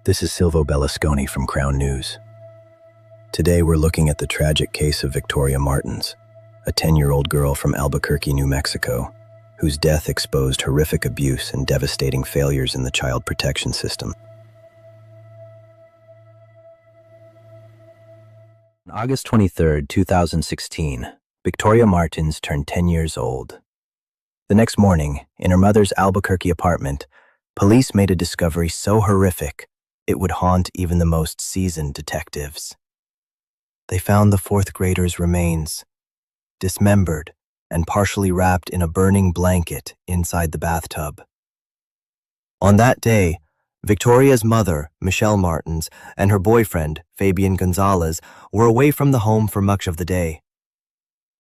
This is Silvio Belosconi from Crown News. Today we're looking at the tragic case of Victoria Martens, a 10-year-old girl from Albuquerque, New Mexico, whose death exposed horrific abuse and devastating failures in the child protection system. On August 23, 2016, Victoria Martens turned 10 years old. The next morning, in her mother's Albuquerque apartment, police made a discovery so horrific it would haunt even the most seasoned detectives. They found the fourth grader's remains, dismembered and partially wrapped in a burning blanket inside the bathtub. On that day, Victoria's mother, Michelle Martens, and her boyfriend, Fabian Gonzalez, were away from the home for much of the day.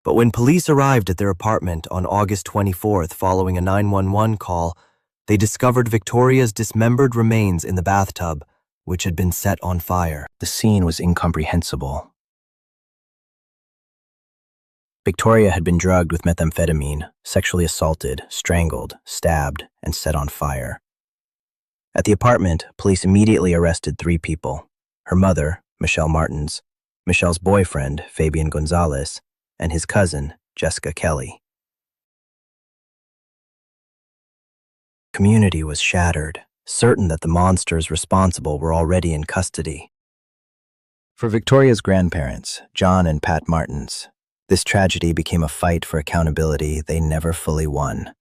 But when police arrived at their apartment on August 24th following a 911 call, they discovered Victoria's dismembered remains in the bathtub, which had been set on fire. The scene was incomprehensible. Victoria had been drugged with methamphetamine, sexually assaulted, strangled, stabbed, and set on fire. At the apartment, police immediately arrested 3 people: her mother, Michelle Martens, Michelle's boyfriend, Fabian Gonzalez, and his cousin, Jessica Kelly. The community was shattered, certain that the monsters responsible were already in custody. For Victoria's grandparents, John and Pat Martens, this tragedy became a fight for accountability they never fully won.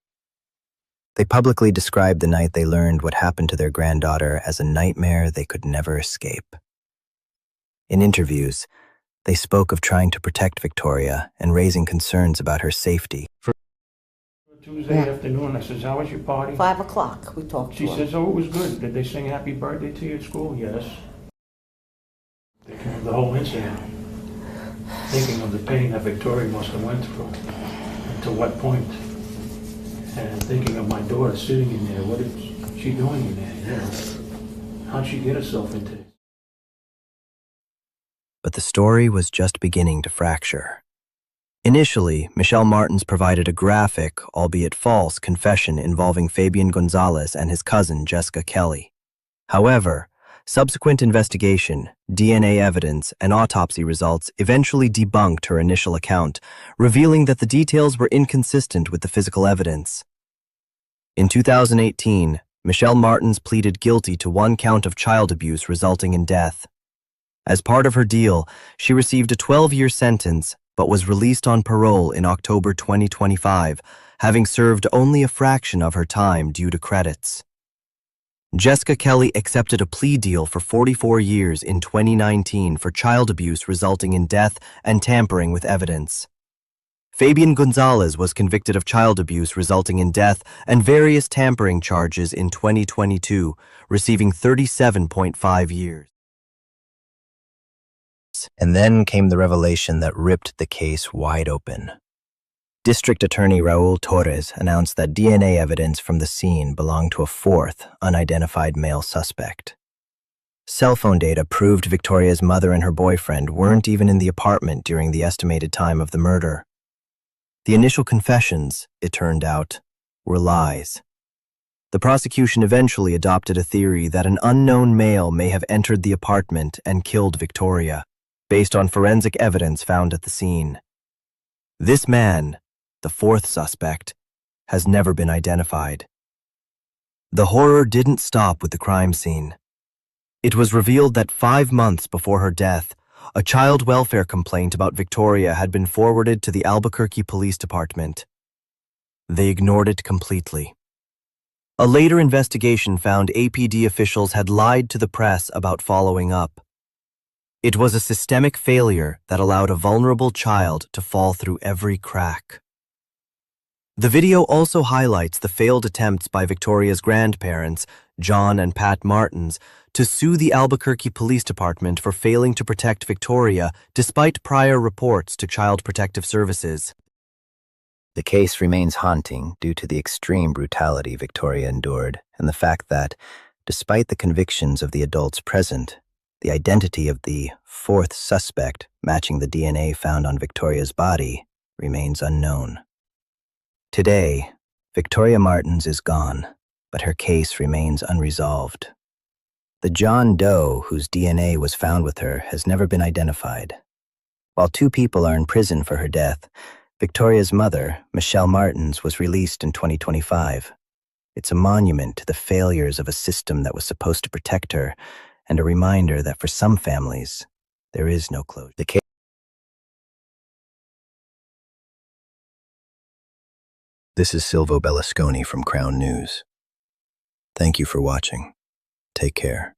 They publicly described the night they learned what happened to their granddaughter as a nightmare they could never escape. In interviews, they spoke of trying to protect Victoria and raising concerns about her safety. Tuesday afternoon, I says, how was your party? 5 o'clock, we talked to She her. says, oh, it was good. Did they sing happy birthday to you at school? Yes. Thinking of the whole incident. Thinking of the pain that Victoria must have went through. And to what point. And thinking of my daughter sitting in there. What is she doing in there? You know, how'd she get herself into this? But the story was just beginning to fracture. Initially, Michelle Martens provided a graphic, albeit false, confession involving Fabian Gonzalez and his cousin, Jessica Kelly. However, subsequent investigation, DNA evidence, and autopsy results eventually debunked her initial account, revealing that the details were inconsistent with the physical evidence. In 2018, Michelle Martens pleaded guilty to 1 count of child abuse resulting in death. As part of her deal, she received a 12-year sentence but was released on parole in October 2025, having served only a fraction of her time due to credits. Jessica Kelly accepted a plea deal for 44 years in 2019 for child abuse resulting in death and tampering with evidence. Fabian Gonzalez was convicted of child abuse resulting in death and various tampering charges in 2022, receiving 37.5 years. And then came the revelation that ripped the case wide open. District Attorney Raul Torres announced that DNA evidence from the scene belonged to a 4th, unidentified male suspect. Cell phone data proved Victoria's mother and her boyfriend weren't even in the apartment during the estimated time of the murder. The initial confessions, it turned out, were lies. The prosecution eventually adopted a theory that an unknown male may have entered the apartment and killed Victoria, based on forensic evidence found at the scene. This man, the 4th suspect, has never been identified. The horror didn't stop with the crime scene. It was revealed that 5 months before her death, a child welfare complaint about Victoria had been forwarded to the Albuquerque Police Department. They ignored it completely. A later investigation found APD officials had lied to the press about following up. It was a systemic failure that allowed a vulnerable child to fall through every crack. The video also highlights the failed attempts by Victoria's grandparents, John and Pat Martens, to sue the Albuquerque Police Department for failing to protect Victoria despite prior reports to Child Protective Services. The case remains haunting due to the extreme brutality Victoria endured and the fact that, despite the convictions of the adults present, the identity of the 4th suspect matching the DNA found on Victoria's body remains unknown. Today, Victoria Martens is gone, but her case remains unresolved. The John Doe whose DNA was found with her has never been identified. While 2 people are in prison for her death, Victoria's mother, Michelle Martens, was released in 2025. It's a monument to the failures of a system that was supposed to protect her, and a reminder that for some families, there is no closure. This is Silvio Belosconi from Crown News. Thank you for watching. Take care.